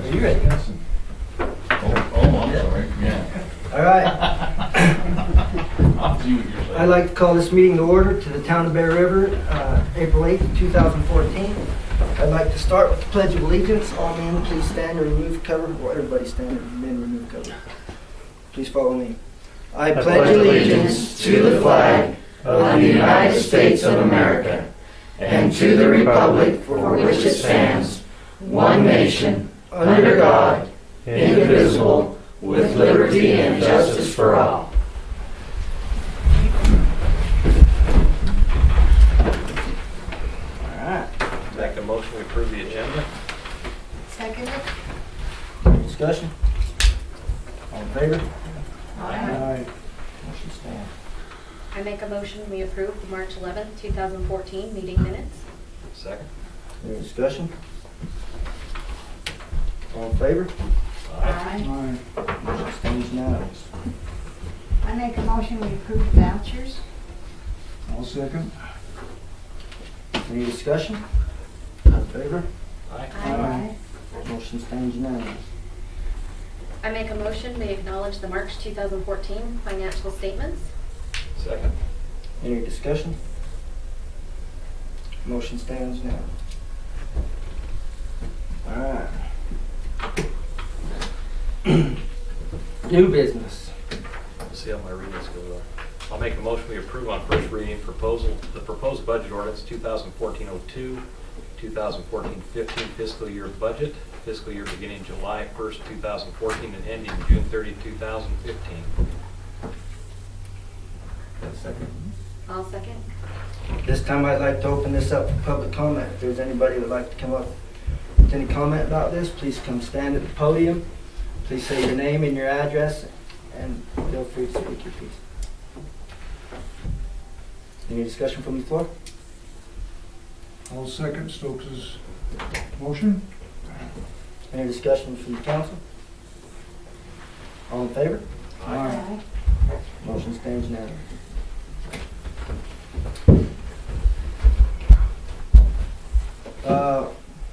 Are you ready? I'm sorry, yeah. All right. I'll see what you're saying. I'd like to call this meeting to order to the town of Bear River, April 8th, 2014. I'd like to start with the Pledge of Allegiance. All men, please stand and remove cover. Well, everybody stand and men remove cover. Please follow me. I pledge allegiance to the flag of the United States of America and to the republic for which it stands, one nation, under God, indivisible, with liberty and justice for all. All right. Make a motion to approve the agenda. Second. Discussion? All in favor? Aye. Motion stands. I make a motion, we approve the March 11th, 2014 meeting minutes. Second. Any discussion? All in favor? Aye. Motion stands unanimous. I make a motion, we approve the vouchers. All second. Any discussion? All in favor? Aye. Motion stands unanimous. I make a motion, we acknowledge the March 2014 financial statements. Second. Any discussion? Motion stands unanimous. All right. New business. Let's see how my readings go. I'll make a motion we approve on first reading the proposed budget ordinance 2014-02, 2014-15 fiscal year budget, fiscal year beginning July 1st, 2014 and ending June 30, 2015. I'll second. This time I'd like to open this up for public comment. If there's anybody who would like to come up with any comment about this, please come stand at the podium. Please say your name and your address, and feel free to speak your piece. Any discussion from the floor? I'll second Stokes' motion. Any discussion from the council? All in favor? Aye. Motion stands unanimous.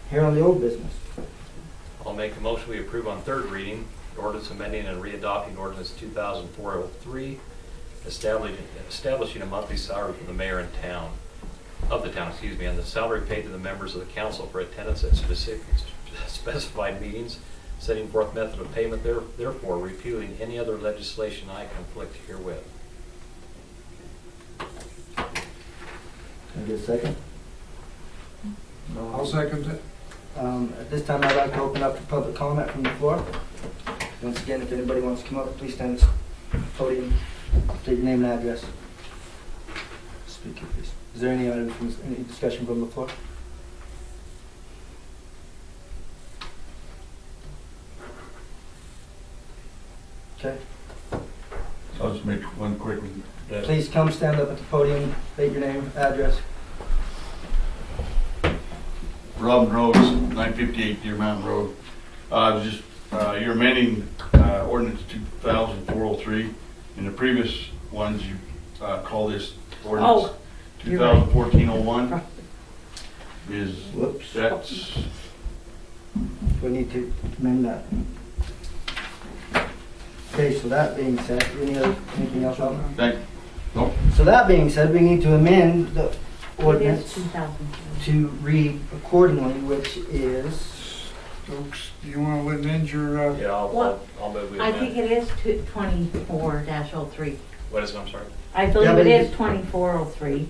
Here on the old business. I'll make a motion we approve on third reading ordinance amending and readopting ordinance 2004-03, establishing a monthly salary for the mayor and the salary paid to the members of the council for attendance at specified meetings, setting forth method of payment, therefore repealing any other legislation I conflict herewith. Can I get a second? I'll second it. At this time, I'd like to open up for public comment from the floor. Once again, if anybody wants to come up, please stand at the podium, state your name and address. Speak your piece. Is there any any discussion from the floor? Okay. I'll just make one quick one. Please come stand up at the podium, state your name, address. Robin Rhodes, 958 Deer Mountain Road. You're amending ordinance 2004-03. In the previous ones, you call this ordinance 2014-01. Whoops. That's We need to amend that. Okay, so that being said, anything else, Robin? nope. So that being said, we need to amend the It is ordinance 2000. to read accordingly, which is, Stokes, do you want to amend your, Yeah, What? I'll move we I amend. think it is 24-03. What is it, I'm sorry? I believe Yeah, but it is it- 2403.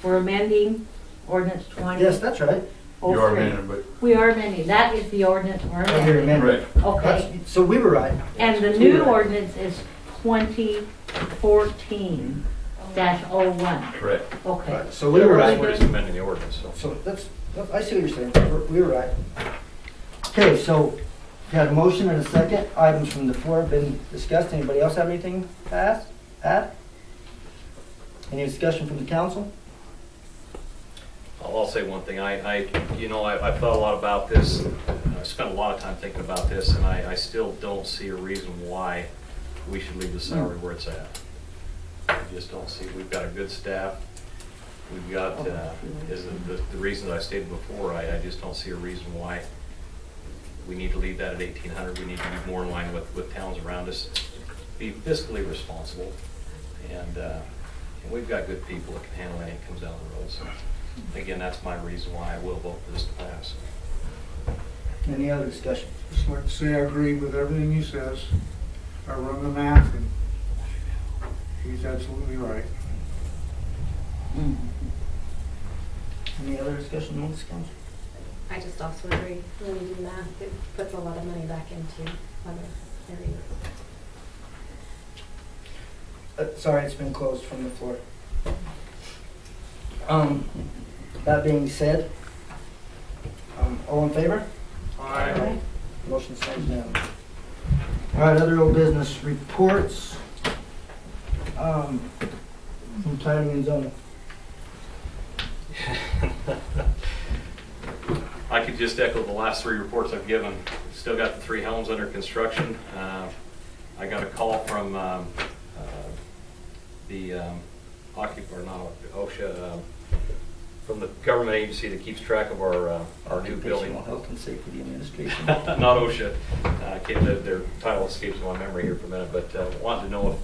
We're amending ordinance 20. yes, that's right. You are amending, but We are amending. That is the ordinance we're Oh, you're amending. amending. correct. Okay. That's- So we were right. And the We new were right. ordinance is 2014-01. Correct. Okay. Right, so we were right. We're just amending the ordinance, so. So I see what you're saying. We were right. Okay, so we had a motion and a second. Items from the floor have been discussed. Anybody else have anything to add? Any discussion from the council? I'll say one thing. I've thought a lot about this. I spent a lot of time thinking about this, and I still don't see a reason why we should leave the salary where it's at. I just don't see. We've got a good staff. We've got, is the reason that I stated before. I just don't see a reason why We need to leave that at 1,800. We need to be more in line with towns around us. Be fiscally responsible, and we've got good people that can handle anything that comes down the road. So, again, that's my reason why I will vote for this to pass. Any other discussion? Just like to say I agree with everything he says. I run the math and he's absolutely right. Any other discussion amongst council? I just also agree, when we do math, it puts a lot of money back into other areas. Sorry, it's been closed from the floor. That being said, all in favor? Aye. Motion stands down. All right, other old business reports. From planning and zoning. I could just echo the last three reports I've given. Still got the 3 homes under construction. I got a call from OSHA, from the government agency that keeps track of our new building. Occupational Health and Safety Administration. Not OSHA. Their title escapes my memory here for a minute, but wanted to know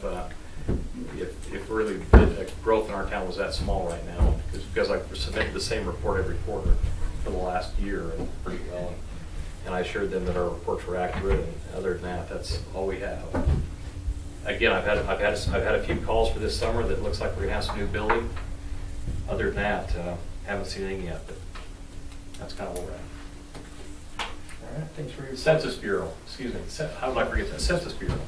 if really the growth in our town was that small right now, because I've submitted the same report every quarter for the last year and pretty well, and I assured them that our reports were accurate, and other than that, that's all we have. Again, I've had a few calls for this summer that looks like we're gonna have some new building. Other than that, haven't seen anything yet, but that's kind of where we're at. All right, thanks for your. Census Bureau, excuse me, how did I forget that? Census Bureau.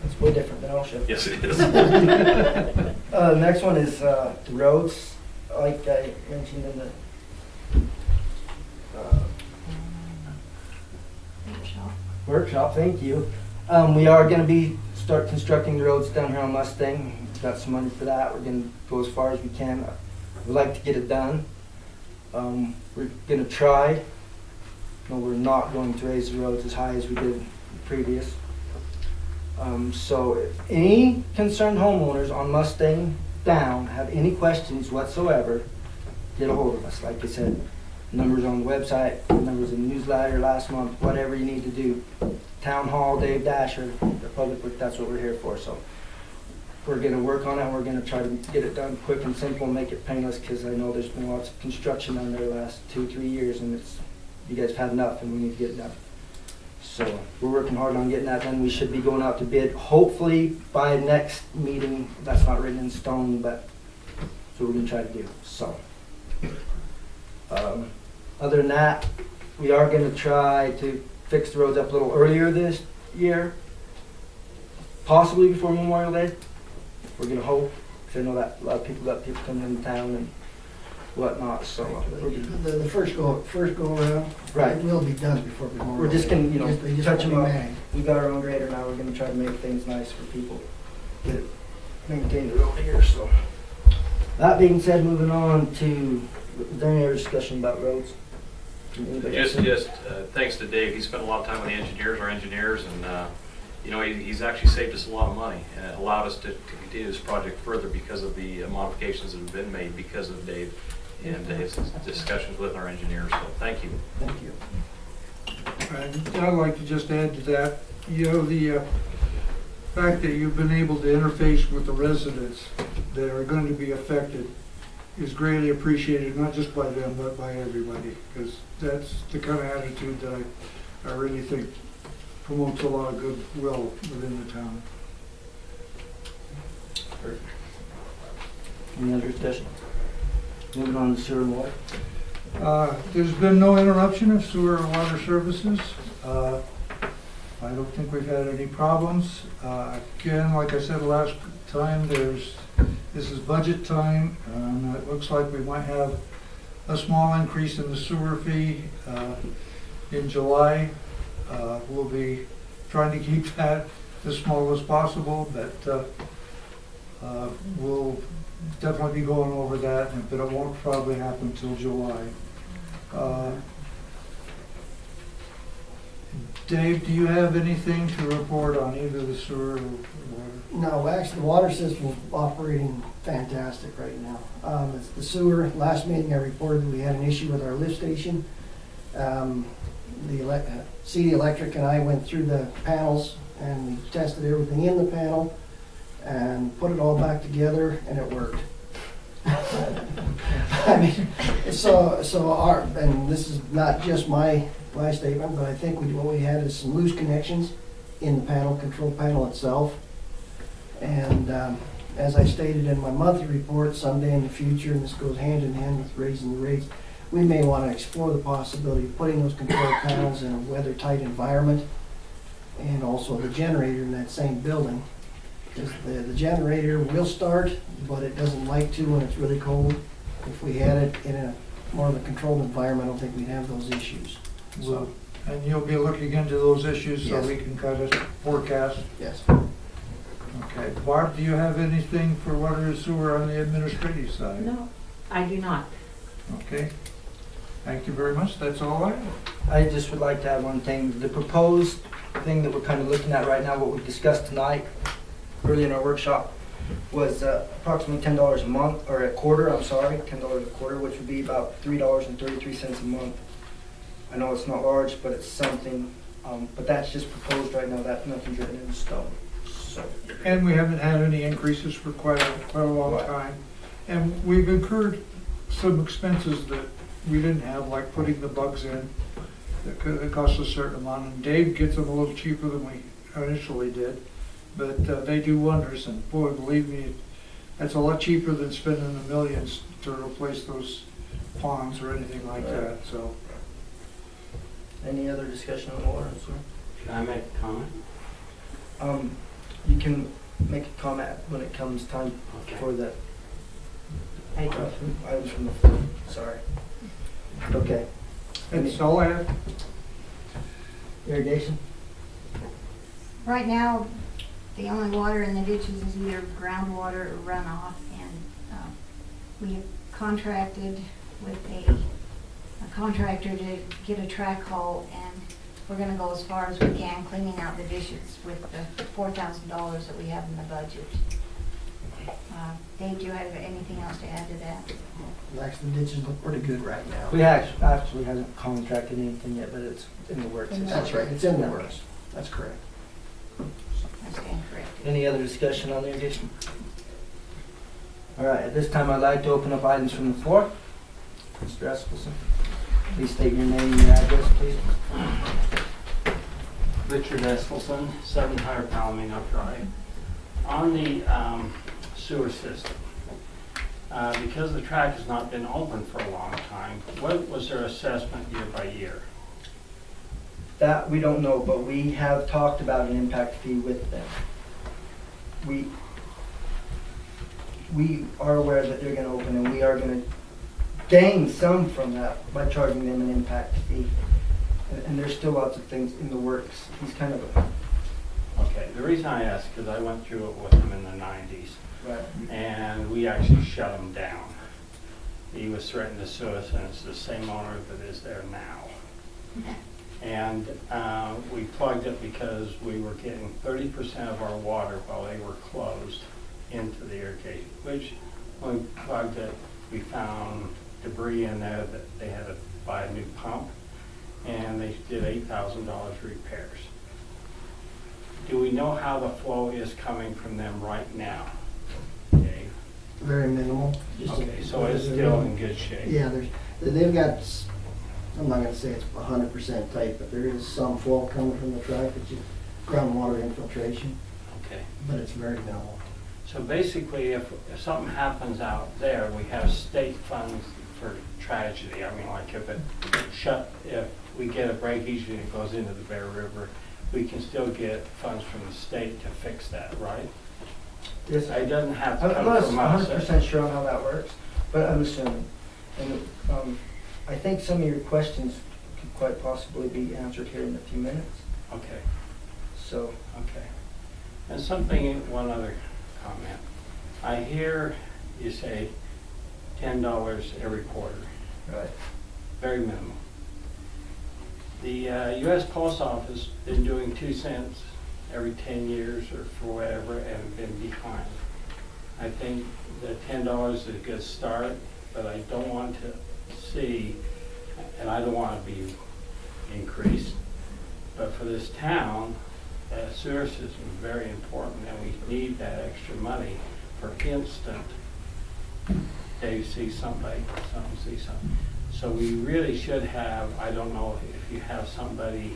That's way different than OSHA. Yes, it is. Next one is the roads, like I mentioned in the workshop, thank you. We are going to start constructing the roads down here on Mustang. We've got some money for that. We're going to go as far as we can. We'd like to get it done. We're going to try. No, we're not going to raise the roads as high as we did previous. So if any concerned homeowners on Mustang down have any questions whatsoever, get a hold of us. Like I said, numbers on the website, numbers in the newsletter last month, whatever you need to do. Town Hall, Dave Dasher, the public work, that's what we're here for. So we're going to work on it. We're going to try to get it done quick and simple and make it painless, because I know there's been lots of construction down there the last 2-3 years, and you guys have had enough and we need to get it done. So we're working hard on getting that done. We should be going out to bid hopefully by next meeting. That's not written in stone, but that's what we're going to try to do. So other than that, we are going to try to fix the roads up a little earlier this year, possibly before Memorial Day. We're going to hope, because I know that a lot of people got people coming into town and whatnot. So The first go around, right. it will be done before Memorial We're just going to, They just touch them won't up. be mad. We got our own grader now. We're going to try to make things nice for people. Get it, maintain the road here. So that being said, moving on to, is there any other discussion about roads? Anybody else? Just thanks to Dave. He spent a lot of time with our engineers, and he's actually saved us a lot of money and allowed us to continue this project further because of the modifications that have been made because of Dave and his discussions with our engineers. So thank you. Thank you. And I'd like to just add to that, the fact that you've been able to interface with the residents that are going to be affected is greatly appreciated, not just by them, but by everybody, because that's the kind of attitude that I really think promotes a lot of goodwill within the town. Any other discussion? Moving on to sewer and water. There's been no interruption of sewer or water services. I don't think we've had any problems. Again, like I said last time, this is budget time, and it looks like we might have a small increase in the sewer fee in July. We'll be trying to keep that as small as possible, but we'll definitely be going over that, but it won't probably happen until July. Dave, do you have anything to report on either the sewer or water? No, actually, the water system's operating fantastic right now. It's the sewer. Last meeting I reported we had an issue with our lift station. CD Electric and I went through the panels and we tested everything in the panel and put it all back together and it worked. I mean, and this is not just my statement, but I think what we had is some loose connections in the panel, control panel itself. And as I stated in my monthly report, someday in the future, and this goes hand in hand with raising the rates, we may want to explore the possibility of putting those control panels in a weather-tight environment and also the generator in that same building. Because the generator will start, but it doesn't like to when it's really cold. If we had it in a more of a controlled environment, I don't think we'd have those issues. So, And you'll be looking into those issues so Yes. we can kind of forecast. yes. Okay. Barb, do you have anything for water and sewer on the administrative side? No, I do not. Okay. Thank you very much. That's all I have. I just would like to add one thing. The proposed thing that we're kind of looking at right now, what we discussed tonight, early in our workshop, was approximately $10 a month, or a quarter, I'm sorry, $10 a quarter, which would be about $3.33 a month. I know it's not large, but it's something, but that's just proposed right now, that nothing's written in stone, so. And we haven't had any increases for quite a long Right. time. And we've incurred some expenses that we didn't have, like putting the bugs in. It costs a certain amount, and Dave gets them a little cheaper than we initially did. But they do wonders, and boy, believe me, that's a lot cheaper than spending the millions to replace those ponds or anything like that, so. Any other discussion on the water and sewer? Can I make a comment? You can make a comment when it comes time Okay. for the items from the floor, sorry. Okay. That's all I have. Irrigation? Right now, the only water in the ditches is either groundwater or runoff, and we have contracted with a contractor to get a track hole, and we're gonna go as far as we can cleaning out the dishes with the $4,000 that we have in the budget. Dave, do you have anything else to add to that? Actually, the ditches look pretty good right now. We actually haven't contracted anything yet, but it's in the works. That's right, it's in the works. That's correct. I stand corrected. Any other discussion on irrigation? All right, at this time, I'd like to open up items from the floor. Mr. Eskelson, please state your name and your address, please. Richard Eskelson, 700 Palomino Drive. On the sewer system, because the track has not been open for a long time, what was their assessment year by year? That we don't know, but we have talked about an impact fee with them. We are aware that they're gonna open, and we are gonna gain some from that by charging them an impact fee. And there's still lots of things in the works. He's kind of a... Okay, the reason I ask, because I went through it with him in the 90s, Right. and we actually shut him down. He was threatening to sue us, and it's the same owner that is there now. And we plugged it because we were getting 30% of our water while they were closed into the irrigation, which when we plugged it, we found debris in there that they had to buy a new pump, and they did $8,000 repairs. Do we know how the flow is coming from them right now, Dave? Very minimal. Just Okay, so it's still in good shape? Yeah, they've got, I'm not gonna say it's 100% tight, but there is some flow coming from the track, it's just groundwater infiltration, Okay. but it's very minimal. So basically, if something happens out there, we have state funds for tragedy. I mean, like if we get a breakage and it goes into the Bear River, we can still get funds from the state to fix that, right? Yes, It doesn't have to I'm come not from us. 100% sure on how that works, but I'm assuming. And I think some of your questions could quite possibly be answered here in a few minutes. Okay, So, okay. And one other comment. I hear you say $10 every quarter, right. very minimal. The U.S. Post Office been doing 2 cents every 10 years or for whatever and been behind. I think the $10 is a good start, but I don't want to see, and I don't want to be increased. for this town, that sewer system is very important, and we need that extra money for instant. Dave sees somebody, someone sees something. So we really should have, I don't know if you have somebody,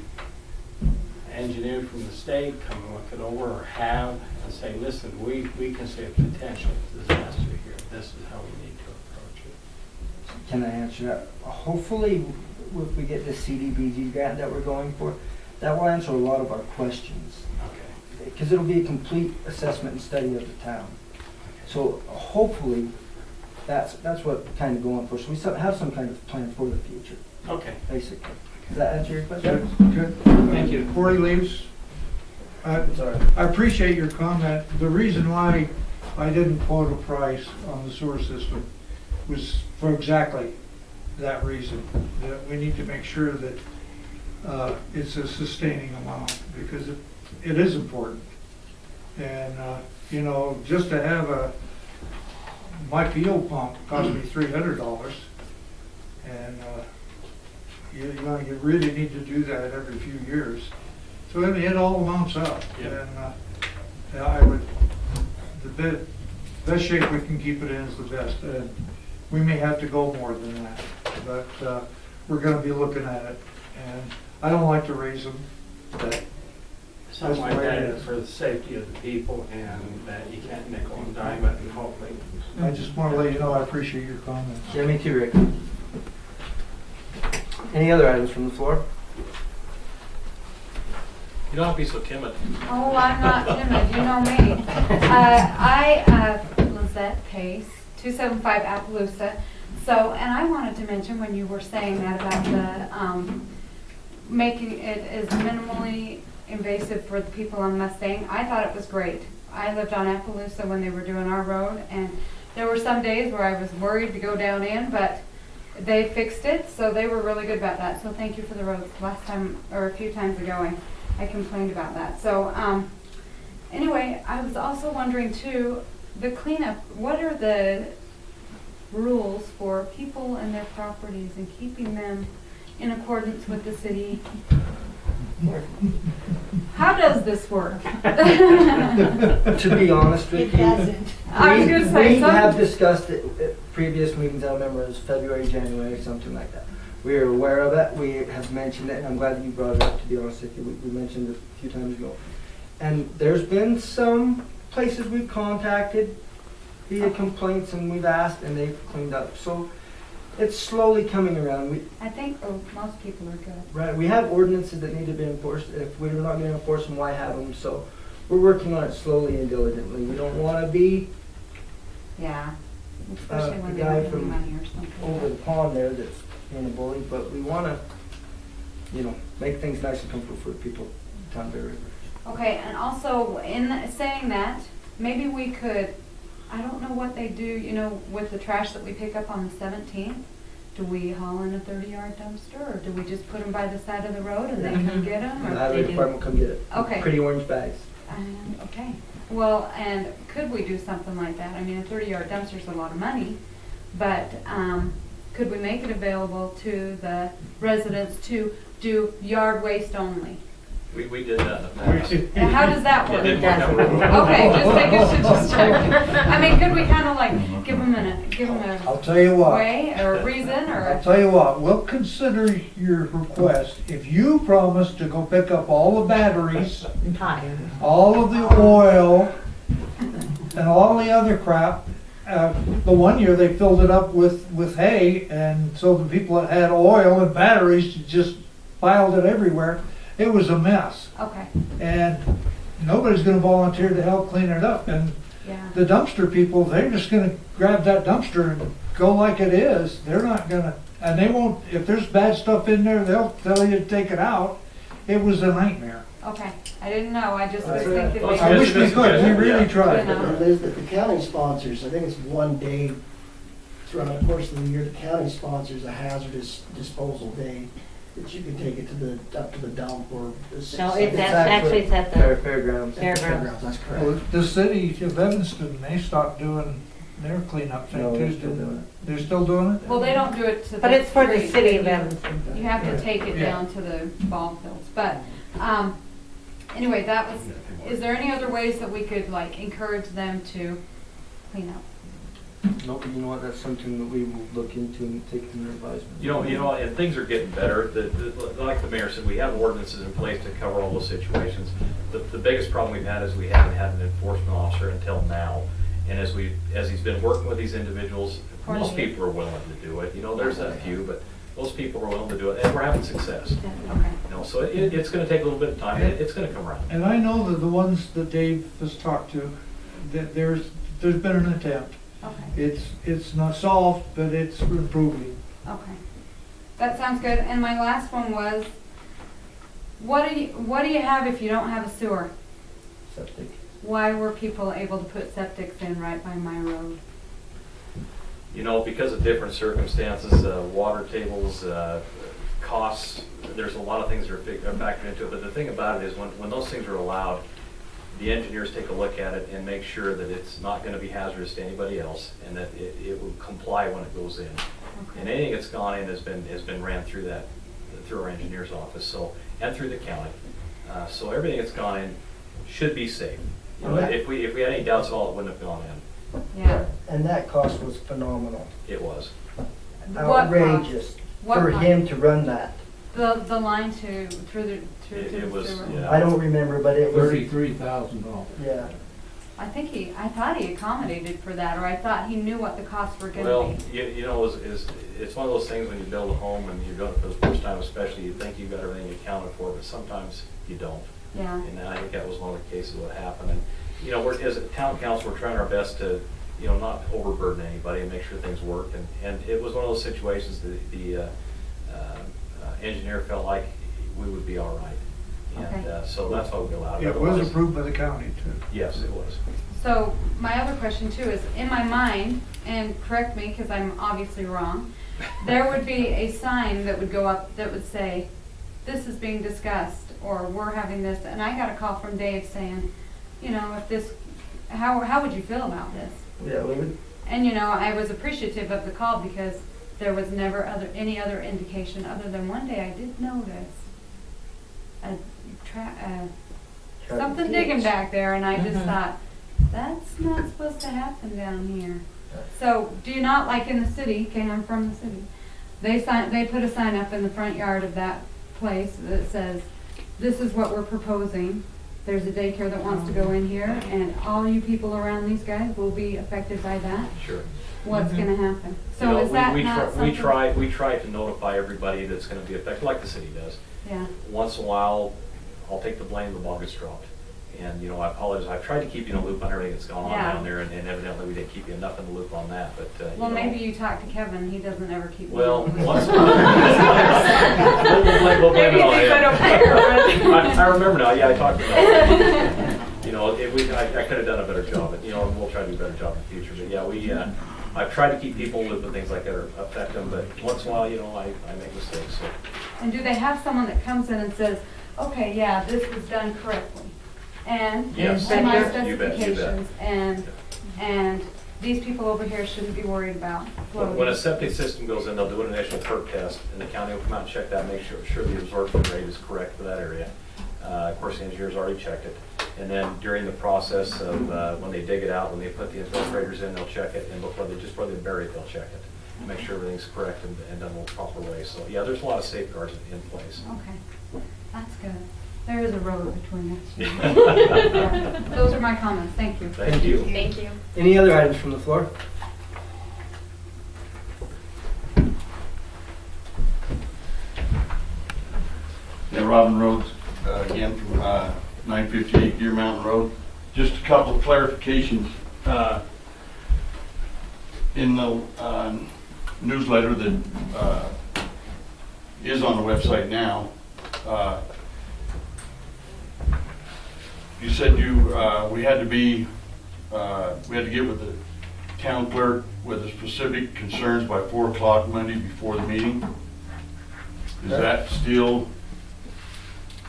engineer from the state come and look it over, or have, and say, listen, we can see a potential disaster here. This is how we need to approach it. Can I answer that? Hopefully, if we get this CDBG grant that we're going for, that will answer a lot of our questions. Okay. Because it'll be a complete assessment and study of the town. So hopefully, that's what we're kind of going for. So we have some kind of plan for the future, Okay. basically. Does that answer your question? Good. Thank you. Before he leaves, I appreciate your comment. The reason why I didn't quote a price on the sewer system was for exactly that reason, that we need to make sure that it's a sustaining amount, because it is important. And, you know, just to have my field pump cost me $300, and you really need to do that every few years. So it all amounts up. Yep. And I would, the best shape we can keep it in is the best. And we may have to go more than that, but we're going to be looking at it. And I don't like to raise them, but Something like the way it that is. for the safety of the people, and that you can't nickel and dime it, and hopefully. I just want to let you know I appreciate your comments. Yeah, me too, Rick. Any other items from the floor? You don't have to be so timid. Oh, I'm not timid, you know me. Lizette Pace, 275 Appaloosa. So, and I wanted to mention when you were saying that about the, making it as minimally invasive for the people on Mustang, I thought it was great. I lived on Appaloosa when they were doing our road, and there were some days where I was worried to go down in, but they fixed it, so they were really good about that. So thank you for the roads. Last time, or a few times ago, I complained about that. So anyway, I was also wondering too, the cleanup, what are the rules for people and their properties and keeping them in accordance with the city? How does this work? To be honest with It you, doesn't. I was gonna say we some- have discussed it at previous meetings. I remember it was February, January, something like that. We are aware of it. We have mentioned it, and I'm glad that you brought it up, to be honest with you. We mentioned it a few times ago. And there's been some places we've contacted via complaints, and we've asked, and they've cleaned up. So it's slowly coming around. I think most people are good. Right, we have ordinances that need to be enforced. If we're not going to enforce them, why have them? So we're working on it slowly and diligently. We don't want to be Yeah, especially when the they guy don't have from money or something. over the pond there that's being a bully, but we want to, make things nice and comfortable for the people of Town Bear River. Okay, and also in saying that, maybe we could, I don't know what they do, with the trash that we pick up on the 17th. Do we haul in a 30-yard dumpster, or do we just put them by the side of the road and they come get them? The highway department will come get it. Okay. Pretty orange bags. Okay. Well, and could we do something like that? I mean, a 30-yard dumpster is a lot of money, but could we make it available to the residents to do yard waste only? We did that in the past. And how does that It work? didn't work out very well. Okay, just check. I mean, could we kind of like give them a I'll tell you what. way or a reason I'll or? tell you what, we'll consider your request if you promise to go pick up all the batteries, all of the oil, and all the other crap. The one year they filled it up with hay, and so the people that had oil and batteries just piled it everywhere. It was a mess, Okay, and nobody's gonna volunteer to help clean it up. And yeah. the dumpster people, they're just gonna grab that dumpster and go like it is. They're not gonna, and they won't, if there's bad stuff in there, they'll tell you to take it out. It was a nightmare. Okay, I didn't know. I just was Right. thinking. Well, I wish we could, we really You tried. know. Liz, that the county sponsors, I think it's one day throughout the course of the year, the county sponsors a hazardous disposal day that you can take it up to the dump or. No, It's actually it's at the Fairgrounds. fairgrounds. That's correct. Well, the city of Evanston, they stopped doing their cleanup thing No, too. they're still doing it. They're still doing it? Well, they don't do it to the. But it's for the street. city of Evanston. You have to take it Yeah. down to the ball fields, but, anyway, that was, is there any other ways that we could like encourage them to clean up? Nope, you know what, that's something that we will look into and take under advisement. You know, and things are getting better. Like the mayor said, we have ordinances in place to cover all those situations. The biggest problem we've had is we haven't had an enforcement officer until now. And as he's been working with these individuals, most people are willing to do it. You know, there's a few, but most people are willing to do it, and we're having success. Okay. You know, so it's gonna take a little bit of time. It's gonna come around. And I know that the ones that Dave has talked to, that there's been an attempt. Okay, It's not solved, but it's improving. okay. That sounds good. And my last one was, what do you have if you don't have a sewer? Septic. Why were people able to put septics in right by my road? You know, because of different circumstances, water tables, costs, there's a lot of things that are factored into it. But the thing about it is when those things are allowed, the engineers take a look at it and make sure that it's not going to be hazardous to anybody else and that it will comply when it goes in. And anything that's gone in has been ran through our engineer's office, so, and through the county. So everything that's gone in should be safe. You know, if we had any doubts at all, it wouldn't have gone in. Yeah. And that cost was phenomenal. It was. Outrageous What for cost? him to run that. The line through the It was, sewer. yeah. I don't remember, but it was, $33,000. yeah. I thought he accommodated for that, or I thought he knew what the costs were Well, gonna be. you know, it's one of those things when you build a home and you're doing it for the first time especially, you think you've got everything accounted for, but sometimes you don't. Yeah, And I think that was one of the cases what happened. And, you know, as a town council, we're trying our best to, you know, not overburden anybody and make sure things work. And it was one of those situations that the engineer felt like we would be all right. And Okay. so that's why we allowed it. It was Otherwise- approved by the county too. Yes, it was. so my other question too is, in my mind, and correct me, because I'm obviously wrong, there would be a sign that would go up that would say, this is being discussed, or we're having this, and I got a call from Dave saying, you know, if this, how would you feel about this? Yeah, we would, And you know, I was appreciative of the call because there was never any other indication other than one day I did notice something digging back there, and I just thought, that's not supposed to happen down here. So, do you not, like in the city, okay, I'm from the city, they put a sign up in the front yard of that place that says, this is what we're proposing. There's a daycare that wants to go in here, and all you people around these guys will be affected by that. Sure. What's gonna happen? You So know, is that we not something? we try to notify everybody that's gonna be affected, like the city does. Yeah, Once in a while, I'll take the blame, the ball gets dropped. And, you know, I apologize, I've tried to keep you in the loop on everything that's gone on Yeah. down there, and evidently we didn't keep you enough in the loop on that, but, you well, know. maybe you talk to Kevin, he doesn't ever keep me. Well, in the loop. once in a while. We'll blame Maybe it on he thinks I him. don't care already. I remember now, yeah, I talked to him. You know, I could have done a better job, but, you know, we'll try to do a better job in the future. But, yeah, I've tried to keep people in the loop with things like that or affect them, but once in a while, you know, I make mistakes, so. And do they have someone that comes in and says, okay, yeah, this was done correctly? And Yes. to my You bet, you bet. specifications, and these people over here shouldn't be worried about When a floating. septic system goes in, they'll do an initial perk test, and the county will come out and check that, make sure the absorption rate is correct for that area. Of course, the engineer's already checked it. And then during the process of, when they dig it out, when they put the infiltrators in, they'll check it, and before they bury it, they'll check it. Make sure everything's correct and done the proper way. So, yeah, there's a lot of safeguards in place. Okay, that's good. There is a road between us. Yeah. Those are my comments, thank you. Thank you. Thank you. any other items from the floor? Yeah, Robin Rhodes, again from 958 Deer Mountain Road. Just a couple of clarifications. In the newsletter that is on the website now, you said we had to get with the town clerk with the specific concerns by 4 o'clock Monday before the meeting. Is that still?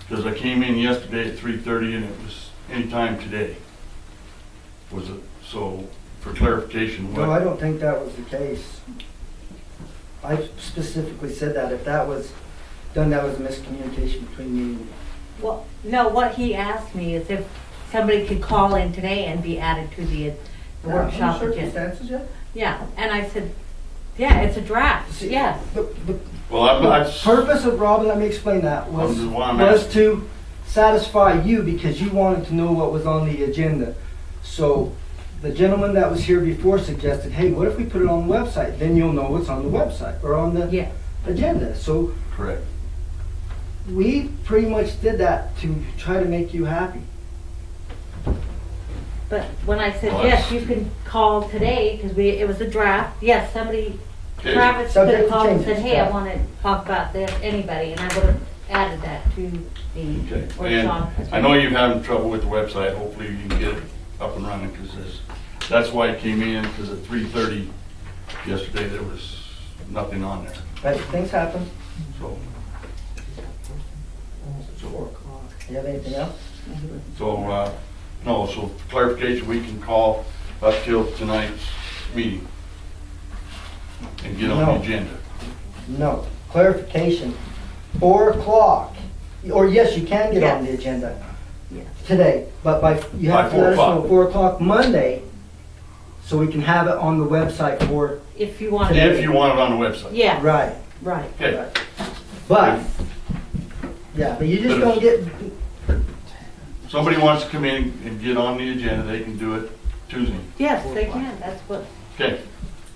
Because I came in yesterday at 3:30 and it was anytime today. Was it, so for clarification, No, I what, don't think that was the case. I specifically said that. If that was done, that was a miscommunication between me and you. Well, no, what he asked me is if somebody could call in today and be added to the workshop Under agenda. circumstances yet? Yeah, and I said, yeah, it's a draft, See, yes. The well, I, purpose of Robin, let me explain that, was, This is why I'm was asking. to satisfy you because you wanted to know what was on the agenda. So the gentleman that was here before suggested, hey, what if we put it on the website? Then you'll know what's on the website or on the Yeah, agenda. So correct. we pretty much did that to try to make you happy. but when I said, Well, yes, that's- you can call today, because it was a draft, yes, somebody, Okay. Travis could Subject have to called and said, changes, hey, I yeah. want to talk about this, anybody, and I would have added that to the Okay, workshop. and I know you're having trouble with the website, hopefully you can get it up and running, because that's why it came in, because at 3:30 yesterday, there was nothing on there, But things happen. so. It's 4 o'clock. You have anything else? So, no, so clarification, we can call up till tonight's meeting and get on No. the agenda. No. Clarification. 4 o'clock. Or yes, you can get on the Yes. agenda Yes. today, but you have By to 4 let us know o'clock. 4 o'clock Monday, so we can have it on the website for, If you want. If you want it on the website. Yeah, right. right. Okay, Right. But, yeah, but you just But don't get, somebody wants to come in and get on the agenda, they can do it Tuesday. Yes, they can, that's what, Okay,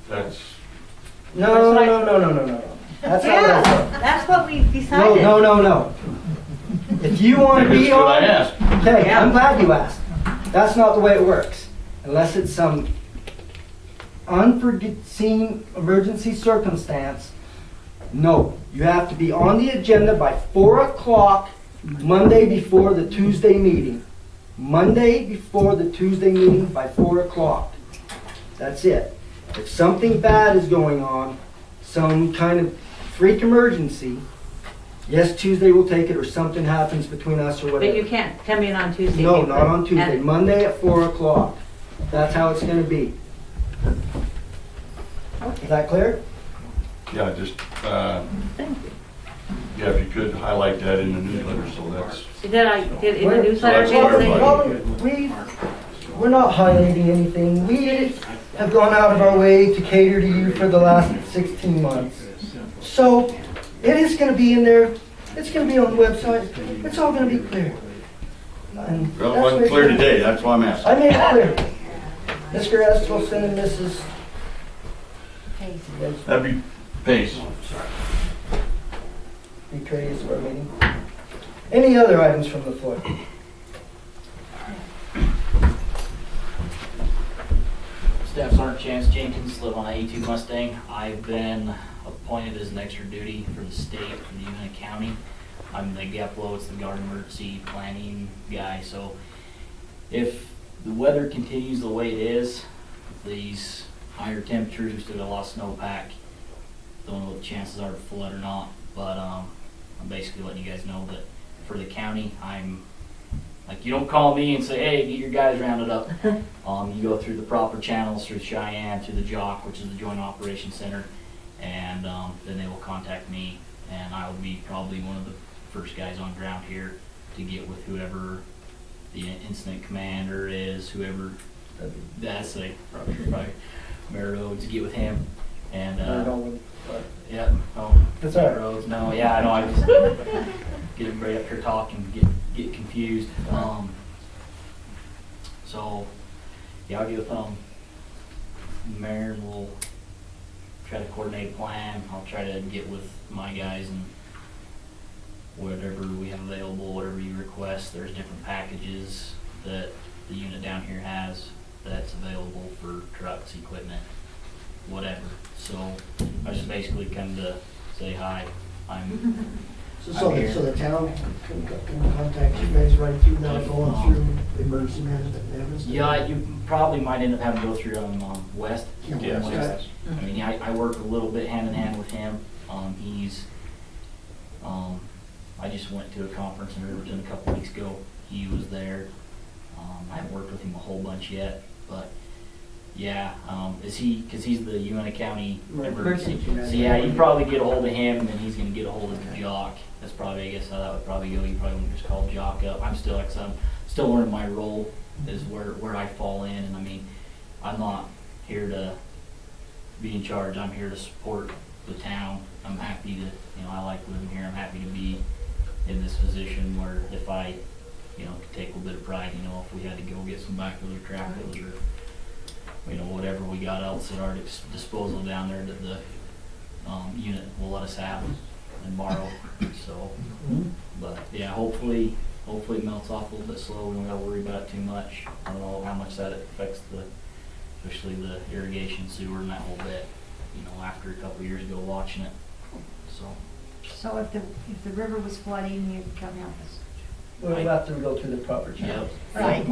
that's, no. That's not what I yeah, said. that's what we No, decided. no. If you want to that's be what I on, asked. okay, Yeah. I'm glad you asked. That's not the way it works. Unless it's some unforeseen emergency circumstance, no. You have to be on the agenda by 4 o'clock Monday before the Tuesday meeting. Monday before the Tuesday meeting by 4 o'clock. That's it. If something bad is going on, some kind of freak emergency, yes, Tuesday will take it, or something happens between us or But you whatever. can't come in on Tuesday. No, because not on Tuesday. at- Monday at 4 o'clock. That's how it's gonna be. Is that clear? Yeah, just, Thank you. yeah, if you could highlight that in the newsletter, so that's, Did in the We're- newsletter, So that's did it clarified. say? We're not highlighting anything. We have gone out of our way to cater to you for the last 16 months. So it is going to be in there. It's going to be on the website. It's all going to be clear. And well, it that's wasn't what clear it's- today, that's why I'm asking. I made it clear. Mr. Estolson and Mrs. That'd be Pace. Be courteous of our meeting. Any other items from the floor? Staff Sergeant Chance Jenkins, live on A2 Mustang. I've been appointed as an extra duty for the state, for the Uinta County. I'm the GEPLO, it's the Guard Emergency Planning guy, so if the weather continues the way it is, these higher temperatures, we still got a lot of snowpack, don't know what the chances are to flood or not, but I'm basically letting you guys know that for the county, like, you don't call me and say, hey, get your guys rounded up. You go through the proper channels, through Cheyenne, through the JOC, which is the Joint Operations Center, and then they will contact me, and I will be probably one of the first guys on ground here to get with whoever the incident commander is, whoever, that's probably Mayor Rhodes, get with him, and yeah, That's all right. Rhodes, no, yeah, I know, I just get everybody up here talking, get confused. So, yeah, I'll get with Mayor and we'll try to coordinate a plan. I'll try to get with my guys and whatever we have available, whatever you request. There's different packages that the unit down here has that's available for trucks, equipment, whatever. So I just basically come to say hi. So the town can contact you guys right through now, going through emergency management and everything? Yeah, you probably might end up having to go through West. Yeah, West. I mean, I work a little bit hand in hand with him. I just went to a conference in Riverton a couple weeks ago. He was there. I haven't worked with him a whole bunch yet, but Yeah, cause he's the UNT County Emergency emergency. manager. So yeah, you probably get a hold of him and then he's gonna get a hold of the Jock. That's probably, I guess how that would probably go. You probably wouldn't just call Jock up. I'm still, like I'm still learning my role is where I fall in. And I mean, I'm not here to be in charge. I'm here to support the town. I'm happy to, I like living here. I'm happy to be in this position where if I, could take a little bit of pride, if we had to go get some backhoes or tractors or, whatever we got else at our disposal down there that the unit will let us have and borrow. So, but yeah, hopefully it melts off a little bit slow. We don't gotta worry about it too much. I don't know how much that affects especially the irrigation sewer and that whole bit, after a couple of years ago watching it. So if the river was flooding, you'd come help us. We'll have to go through the proper channels. Yep. Right.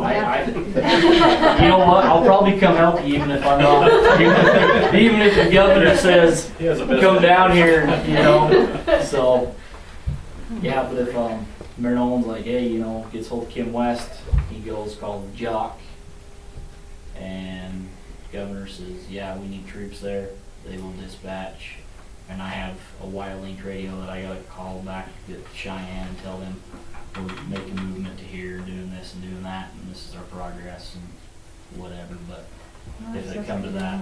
You know what? I'll probably come help you even if I'm not. Even if the governor says, come down here, So, yeah, but if Mayor Nolan's like, hey, gets hold of Kim West, he goes call the Jock, and the governor says, yeah, we need troops there. They will dispatch. And I have a Y-Link radio that I got to call back to Cheyenne and tell them we're making movement to here, doing this and doing that, and this is our progress and whatever. But if it come to that,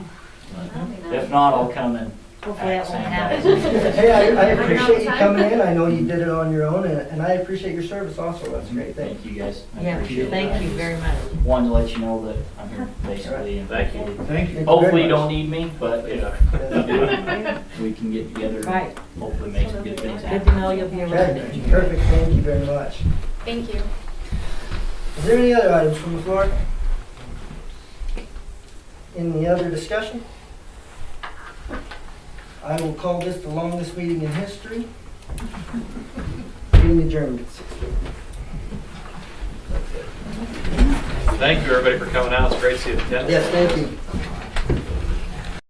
but if not, I'll come and Hopefully that act won't sandbag. happen. Hey, I appreciate you coming in. I know you did it on your own, and I appreciate your service also. That's a great. Thank you guys. I Yeah, appreciate it. thank you very much. Wanted to let you know that I'm here basically, and Thank you. hopefully, Thank you. hopefully you don't need me, but if Yeah. we can get together, Right. and hopefully make some good things Good happen. to know you'll be around. Okay, perfect. Thank you very much. Thank you. Is there any other items from the floor? Any other discussion? I will call this the longest meeting in history. Meeting adjourned. Thank you, everybody, for coming out. It's great to see you. Yes, thank you.